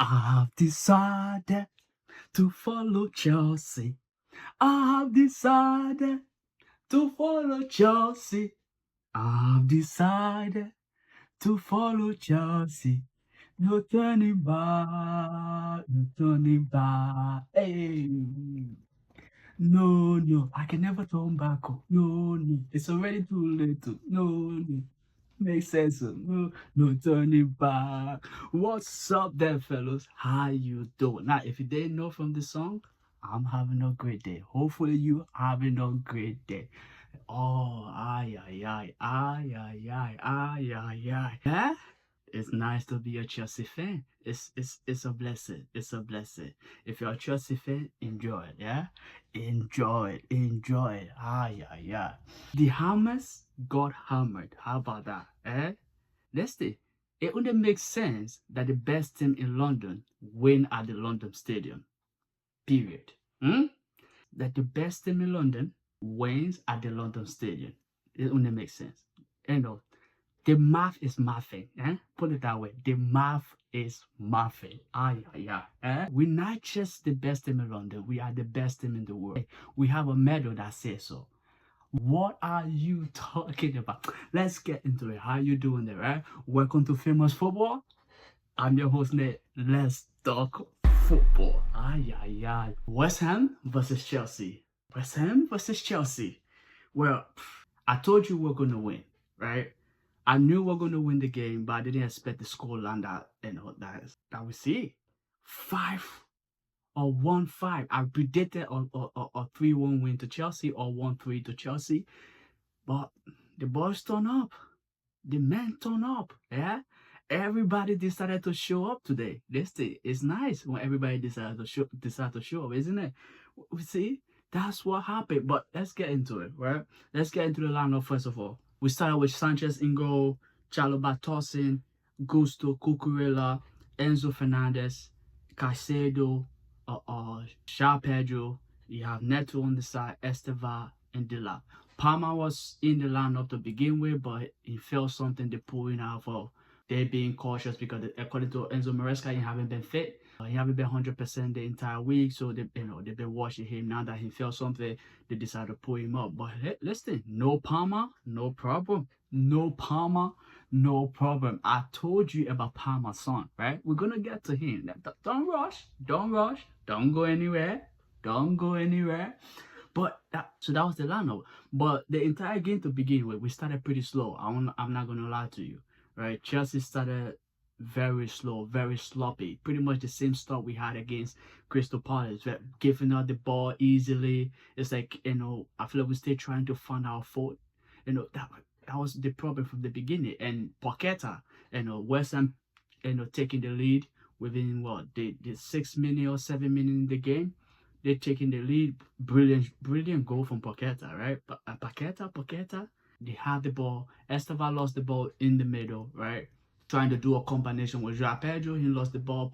I've decided to follow Chelsea. I've decided to follow Chelsea. I've decided to follow Chelsea. No turning back, no turning back. Hey. No, no, I can never turn back. Oh. No, no, it's already too late. No, no. Makes sense. No, no turning back. What's up there, fellas? How you doing? Now, if you didn't know from the song, I'm having a great day. Hopefully, you having a great day. Oh, ay, ay, ay, ay, ay, ay, ay, ay, ay. Yeah? It's nice to be a Chelsea fan. It's a blessing. It's a blessing. If you're a Chelsea fan, enjoy it. Yeah, enjoy it. Enjoy it. Ay ay ay. The Hammers got hammered. How about that? Eh? Listen, it only makes sense that the best team in London win at the London Stadium. Period. Hmm? That the best team in London wins at the London Stadium. It only makes sense. You know, the math is mathing. Eh? Put it that way. The math is mathing. Yeah. Eh? We're not just the best team in London. We are the best team in the world. We have a medal that says so. What are you talking about? Let's get into it. How you doing there, right? Welcome to Famous Football. I'm your host, Nate. Let's talk football. Yeah. West Ham versus Chelsea. West Ham versus Chelsea. Well, I told you we're going to win, right? I knew we were going to win the game, but I didn't expect the scoreline that we see. 5 or 1-5. I predicted a 3-1 win to Chelsea or 1-3 to Chelsea. But the boys turn up. The men turn up. Yeah. Everybody decided to show up today. It's nice when everybody decide to show up, isn't it? We see, that's what happened. But let's get into it, right? Let's get into the lineup first of all. We started with Sanchez in goal, Chalobah tossing, Gusto, Cucurella, Enzo Fernandez, Caseido, Joao Pedro. You have Neto on the side, Estevao, and Dila. Palmer was in the lineup to begin with, but he felt something they pulling out for. They're being cautious because according to Enzo Maresca, he haven't been fit. He haven't been 100% the entire week, so they've been watching him. Now that he felt something, they decided to pull him up. But listen, no Palmer, no problem. No Palmer, no problem. I told you about Palmer's son, right? We're gonna get to him. Don't rush, don't rush, don't go anywhere, don't go anywhere. But that was the lineup. But the entire game to begin with, we started pretty slow. I'm not gonna lie to you, right? Chelsea started very slow, very sloppy. Pretty much the same start we had against Crystal Palace, giving out the ball easily. It's like, I feel like we still trying to find our foot. That was the problem from the beginning. And Paqueta, West Ham, taking the lead within the 6 minutes or 7 minutes in the game. They're taking the lead. Brilliant goal from Paqueta, right? Paqueta, they had the ball. Estevao lost the ball in the middle, right? Trying to do a combination with Joao Pedro. He lost the ball.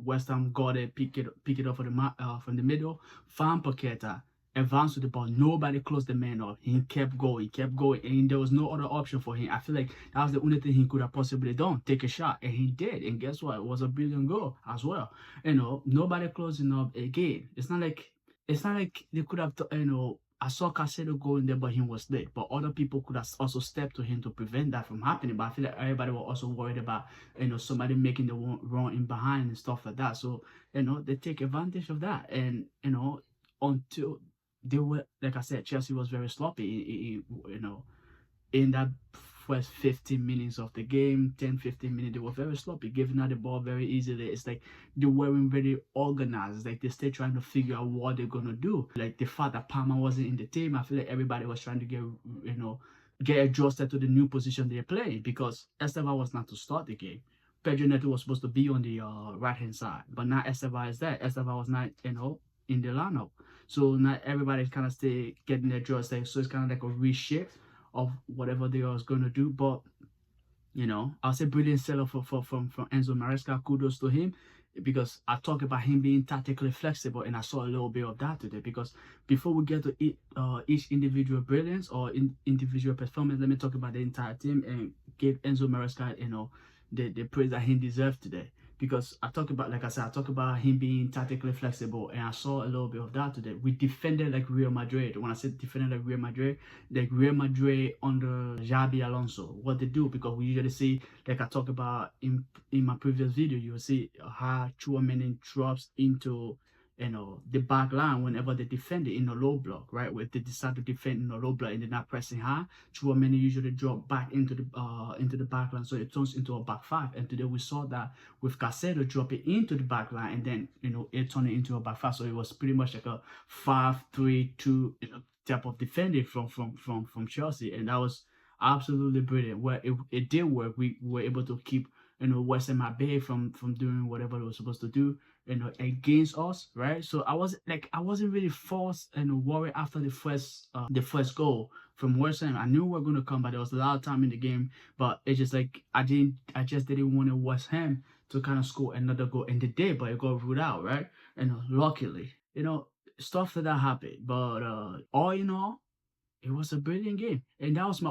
West Ham got it, pick it up from the middle. Found Paqueta, advanced with the ball. Nobody closed the man up. He kept going, and there was no other option for him. I feel like that was the only thing he could have possibly done, take a shot, and he did. And guess what? It was a brilliant goal as well. Nobody closing up again. It's not like they could have, I saw Caseido go in there, but he was late. But other people could have also stepped to him to prevent that from happening. But I feel like everybody was also worried about, somebody making the run in behind and stuff like that. So, they take advantage of that. And, until they were, like I said, Chelsea was very sloppy, in that first 15 minutes of the game, 10-15 minutes, they were very sloppy, giving out the ball very easily. It's like they weren't very organized. It's like they're still trying to figure out what they're gonna do. Like the fact that Palmer wasn't in the team, I feel like everybody was trying to get adjusted to the new position they're playing, because Estevao was not to start the game. Pedro Neto was supposed to be on the right hand side, but now Estevao is there. Estevao was not, in the lineup. So now everybody's kind of still getting their adjusted. So it's kind of like a reshape of whatever they are going to do. But, I'll say brilliant setup from Enzo Maresca. Kudos to him, because I talk about him being tactically flexible, and I saw a little bit of that today. Because before we get to each individual brilliance or individual performance, let me talk about the entire team and give Enzo Maresca, the praise that he deserved today. because I talk about, like I said, I talk about him being tactically flexible, and I saw a little bit of that today. We defended like Real Madrid. When I say defended like Real Madrid under Xabi Alonso, what they do, because we usually see, like I talked about in my previous video, you will see how Tchouaméni drops into the back line whenever they defend it in a low block, right? Where they decide to defend in a low block and they're not pressing high, Tchouaméni usually drop back into the back line, so it turns into a back five. And today we saw that with Caseido dropping into the back line, and then it turned into a back five. So it was pretty much like a 5-3-2 type of defending from Chelsea, and that was absolutely brilliant. Where it did work, we were able to keep West Ham at bay from doing whatever they were supposed to do against us, right? So I wasn't really forced and worried after the first goal from West Ham. I knew we were going to come, but there was a lot of time in the game, but it's just like I just didn't want West Ham to kind of score another goal, and they did, but it got ruled out, right? And luckily, stuff like that happened, but all in all, it was a brilliant game, and that was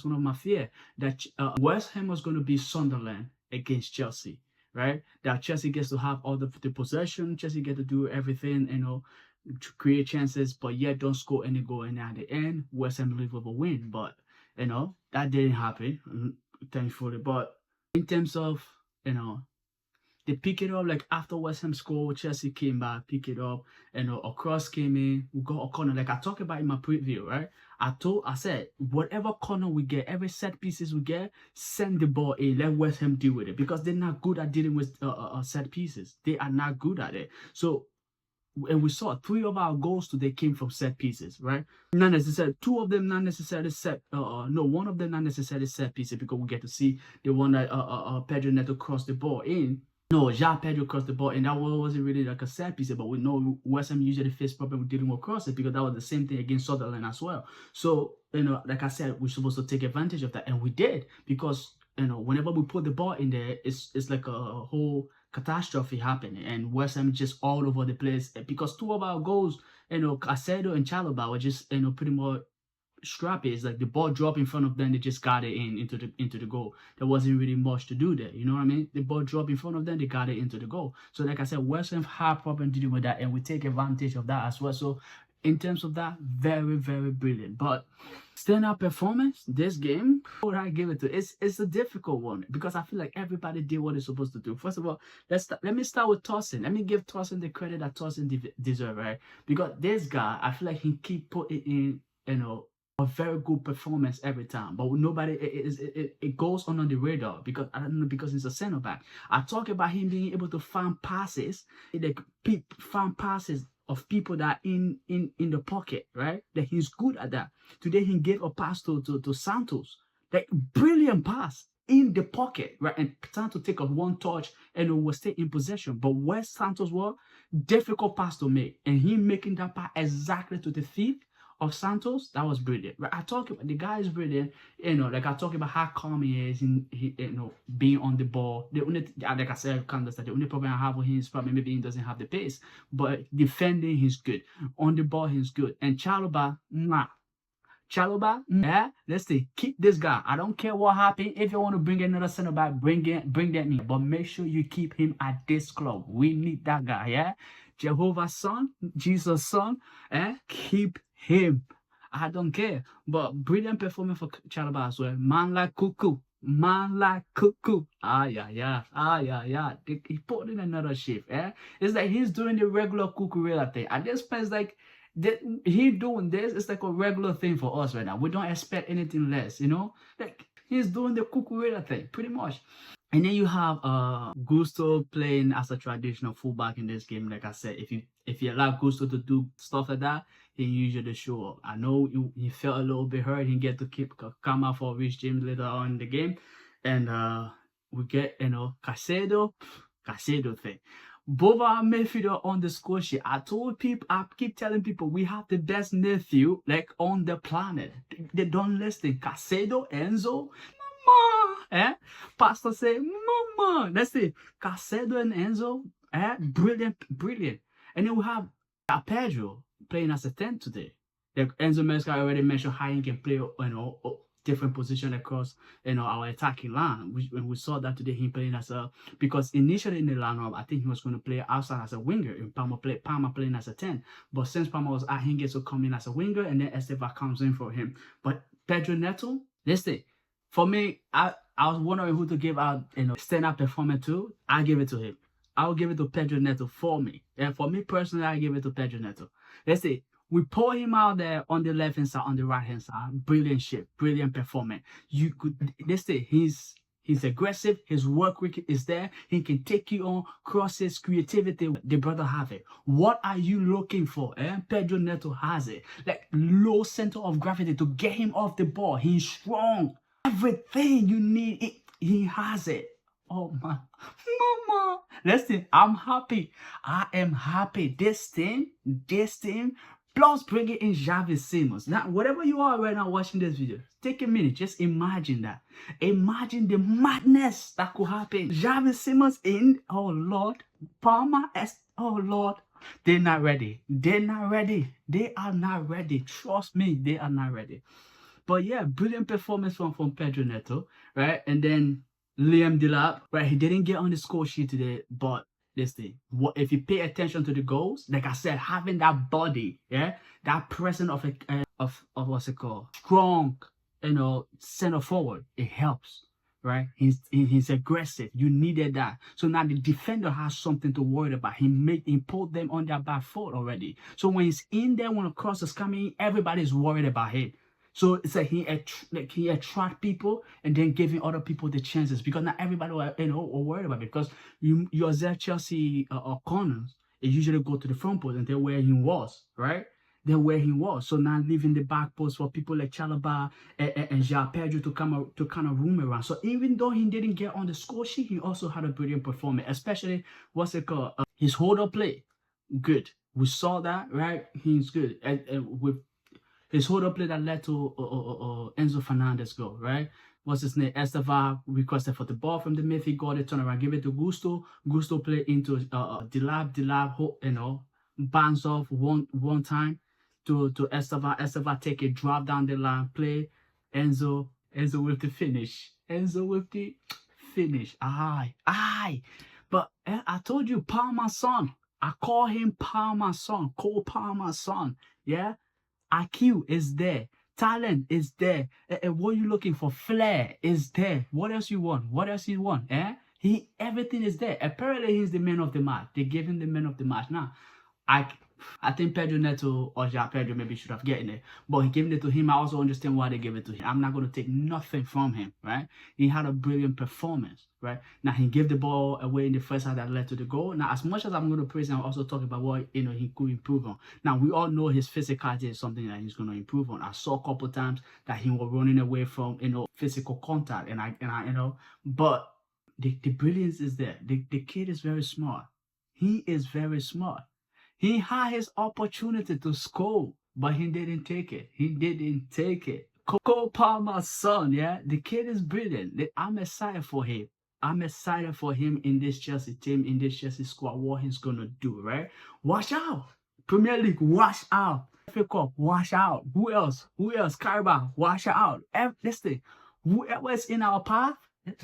one of my fear, that West Ham was going to be Sunderland against Chelsea, right? That Chelsea gets to have all the possession, Chelsea get to do everything, to create chances, but yet don't score any goal, and at the end, West Ham leave with a win. But that didn't happen, thankfully. But in terms of they pick it up, like after West Ham scored, Chelsea came back, pick it up, a cross came in, we got a corner. Like I talked about in my preview, right? I said, whatever corner we get, every set pieces we get, send the ball in, let West Ham deal with it, because they're not good at dealing with set pieces. They are not good at it. So, and we saw 3 of our goals today came from set pieces, right? Not necessarily, 2 of them not necessarily one of them not necessarily set pieces, because we get to see the one that Pedro Neto crossed the ball in. No, Joao Pedro crossed the ball, and that wasn't really like a set piece, but we know West Ham usually face problem with dealing with crosses, because that was the same thing against Sunderland as well. So, like I said, we're supposed to take advantage of that, and we did, because, whenever we put the ball in there, it's like a whole catastrophe happening, and West Ham just all over the place, because 2 of our goals, Caseido and Chalobah were just, pretty much scrappy. It's like the ball dropped in front of them, they just got it into the goal. There wasn't really much to do there, you know what I mean? The ball dropped in front of them, they got it into the goal. So like I said, West Ham had problem dealing with that, and we take advantage of that as well. So in terms of that, very, very brilliant. But standout performance this game, what I give it to, it's a difficult one, because I feel like everybody did what they're supposed to do. First of all, let me start with Tosin. Let me give Tosin the credit that Tosin deserves, right? Because this guy, I feel like he keep putting in, a very good performance every time, but nobody, it goes under the radar, because I don't know, because he's a center back. I talk about him being able to find passes, find passes of people that in the pocket, right? That he's good at that. Today he gave a pass to Santos, like brilliant pass in the pocket, right? And Santos take a one touch and it will stay in possession. But where Santos was, difficult pass to make, and him making that pass exactly to the feet of Santos, that was brilliant. Right? I talk about the guy is brilliant, like I talk about how calm he is in being on the ball. The only, like I said, the only problem I have with him is probably maybe he doesn't have the pace, but defending he's good, on the ball he's good. And Chalobah, yeah, let's see, keep this guy. I don't care what happened. If you want to bring another center back, bring that in, but make sure you keep him at this club. We need that guy, yeah. Jehovah's son, Jesus' son, keep him. I don't care. But brilliant performance for Chalobah as well. Man like cuckoo. Yeah. He put in another shift. It's like he's doing the regular cuckoo thing. At this point, it's like he doing this. It's like a regular thing for us right now. We don't expect anything less, Like he's doing the cuckoo thing, pretty much. And then you have Gusto playing as a traditional fullback in this game. Like I said, if you allow Gusto to do stuff like that, he usually show up. I know he felt a little bit hurt. He get to come out for Rich James later on in the game, and we get Caseido thing. Both our midfielder on the score sheet. I keep telling people we have the best nephew like on the planet. They don't listen. Caseido, Enzo. Mama, Pastor say, Mama. Let's see, Caseido and Enzo, brilliant. And then we have Pedro playing as a 10 today. Like Enzo Maresca already mentioned how he can play, different position across our attacking line. When we saw that today, him playing as a, because initially in the lineup, I think he was going to play outside as a winger, and Palmer playing as a 10. But since Palmer was out, he gets to come in as a winger, and then Estevao comes in for him. But Pedro Neto, listen, for me, I was wondering who to give out, stand-up performance to. I give it to him. I'll give it to Pedro Neto for me. And for me personally, I give it to Pedro Neto. Let's see. We pull him out there on the left hand side, on the right hand side. Brilliant shape, brilliant performance. You could, let's say, he's aggressive. His work rate is there. He can take you on crosses, creativity. The brother have it. What are you looking for? Pedro Neto has it. Like low center of gravity to get him off the ball. He's strong. Everything you need, he has it. Oh my, mama. Listen, I'm happy. I am happy. This team, plus bringing in Xavi Simons. Now, whatever you are right now watching this video, take a minute. Just imagine that. Imagine the madness that could happen. Xavi Simons in, oh Lord. Palmer, oh Lord. They're not ready. They're not ready. They are not ready. Trust me, they are not ready. But yeah, brilliant performance from Pedro Neto, right? And then Liam Delap, right? He didn't get on the score sheet today, but listen, if you pay attention to the goals, like I said, having that body, yeah, that presence of what's it called, strong, center forward, it helps, right? He's aggressive. You needed that, so now the defender has something to worry about. He put them on their back foot already. So when he's in there, when a cross is coming, everybody's worried about him. So it's like he attract people and then giving other people the chances, because not everybody are worried about it, because you observe Chelsea corners, they usually go to the front post and they're where he was, right? They're where he was. So now leaving the back post for people like Chalobah and Joao Pedro to kind of roam around. So even though he didn't get on the score sheet, he also had a brilliant performance, especially his hold up play. Good. We saw that, right? He's good. And with his hold-up play that led to Enzo Fernandez goal, right? What's his name? Estevao requested for the ball from the midfield. He got it, turn around, give it to Gusto. Gusto play into Delap, bounce off one time to Estevao. Estevao take a drop down the line, play. Enzo with the finish. Enzo with the finish. Aye. But I told you, Palmer's son. I call him Palmer's son. Cole Palmer's son. Yeah? IQ is there. Talent is there. What are you looking for? Flair is there. What else you want? What else you want? Everything is there. Apparently, he's the man of the match. They gave him the man of the match. Now, I think Pedro Neto or Joao Pedro maybe should have gotten it, but he gave it to him. I also understand why they gave it to him. I'm not going to take nothing from him, right? He had a brilliant performance, right? Now, he gave the ball away in the first half that led to the goal. Now, as much as I'm going to praise him, I'm also talking about what he could improve on. Now, we all know his physicality is something that he's going to improve on. I saw a couple of times that he was running away from physical contact, and I but the brilliance is there. The kid is very smart. He is very smart. He had his opportunity to score, but he didn't take it. He didn't take it. Cole Palmer's son, yeah? The kid is brilliant. I'm excited for him. I'm excited for him in this Chelsea team, in this Chelsea squad, what he's going to do, right? Watch out. Premier League, watch out. FA Cup, watch out. Who else? Carabao, watch out. Listen, whoever is in our path,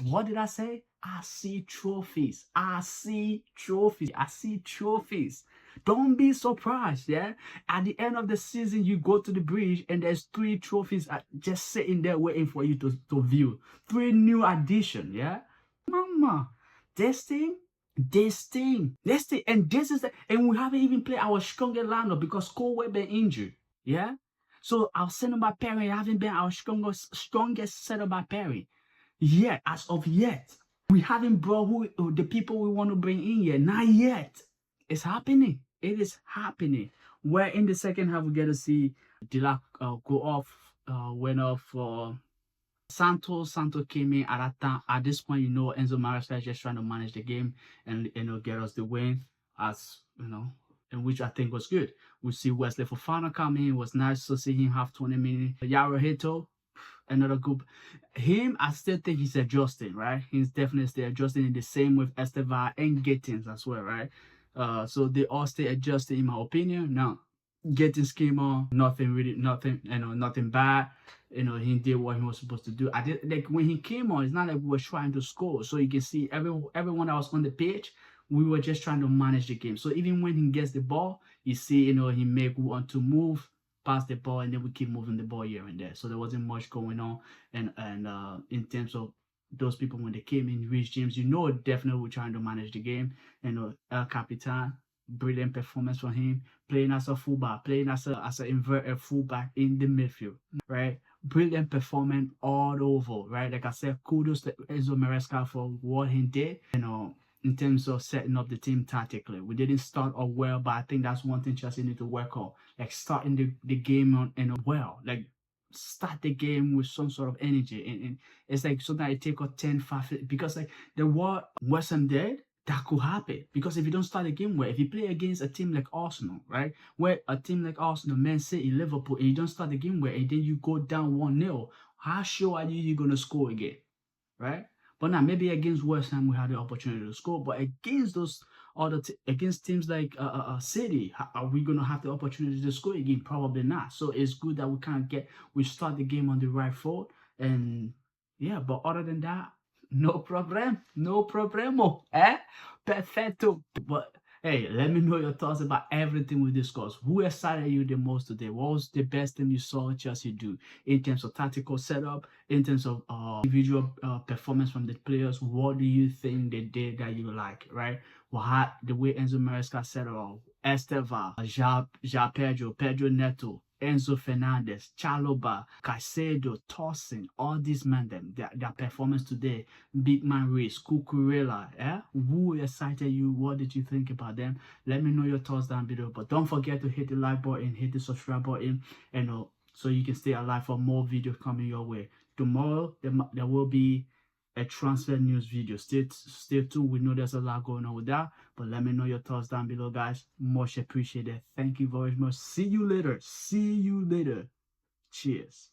what did I say? I see trophies. I see trophies. I see trophies. Don't be surprised, yeah? At the end of the season, you go to the bridge and there's 3 trophies just sitting there waiting for you to view. 3 new additions, yeah? Mama, this team, and this is and we haven't even played our strongest lineup because Cole been injured, yeah? So our center-back pairing haven't been our strongest center-back pairing yet, as of yet. We haven't brought the people we want to bring in yet, not yet. It's happening. It is happening. Where in the second half, we get to see Delap go off, went off for Santos. Santos came in at that time. At this point, Enzo Maresca is just trying to manage the game and get us the win, and which I think was good. We see Wesley Fofana come in. It was nice to see him have 20 minutes. Yarohito, another good. Him, I still think he's adjusting, right? He's definitely still adjusting in the same with Estevao and Gittins as well, right? So they all stay adjusted in my opinion. Now, Gittins came on, nothing bad. he did what he was supposed to do. I did like when he came on, it's not like we were trying to score. So you can see everyone that was on the pitch, we were just trying to manage the game. So even when he gets the ball, you see, he make one to move, pass the ball, and then we keep moving the ball here and there. So there wasn't much going on. And in terms of those people when they came in, Rich James, definitely we're trying to manage the game. El Capitan, brilliant performance from him, playing as a fullback, playing as an inverted fullback in the midfield, right? Brilliant performance all over, right? Like I said, kudos to Enzo Maresca for what he did, in terms of setting up the team tactically. We didn't start off well, but I think that's one thing Chelsea need to work on. Like starting the game on well. Like start the game with some sort of energy. And it's like sometimes it take a 10, 5, because like the what West Ham did, that could happen. Because if you don't start the game well, if you play against a team like Arsenal, right? Where a team like Arsenal, Man City, Liverpool, and you don't start the game well, and then you go down 1-0, how sure are you're going to score again? Right? But now maybe against West Ham we had the opportunity to score, but against those against teams like City, are we gonna have the opportunity to score again? Probably not. So it's good that we start the game on the right foot, and yeah. But other than that, no problem, no problemo, perfecto. But hey, let me know your thoughts about everything we discussed. Who excited you the most today? What was the best thing you saw Chelsea do in terms of tactical setup, in terms of individual performance from the players? What do you think they did that you like, right? Well, the way Enzo Maresca set it all, Estevao, Joao Pedro, Pedro Neto, Enzo Fernandez, Chalobah, Caseido, Tosin, all these men, their performance today, Big Man Race, Cucurella, who excited you? What did you think about them? Let me know your thoughts down below. But don't forget to hit the like button, hit the subscribe button, and so you can stay alive for more videos coming your way. Tomorrow, there will be a transfer news video. Stay tuned. We know there's a lot going on with that, but let me know your thoughts down below, guys. Much appreciated. Thank you very much. See you later. Cheers.